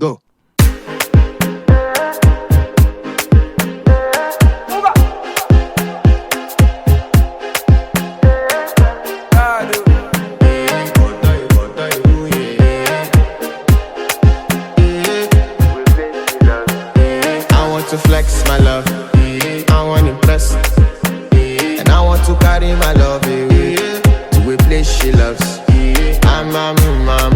Go. I want to flex my love, I want to impress, and I want to carry my love away to a place she loves. I'm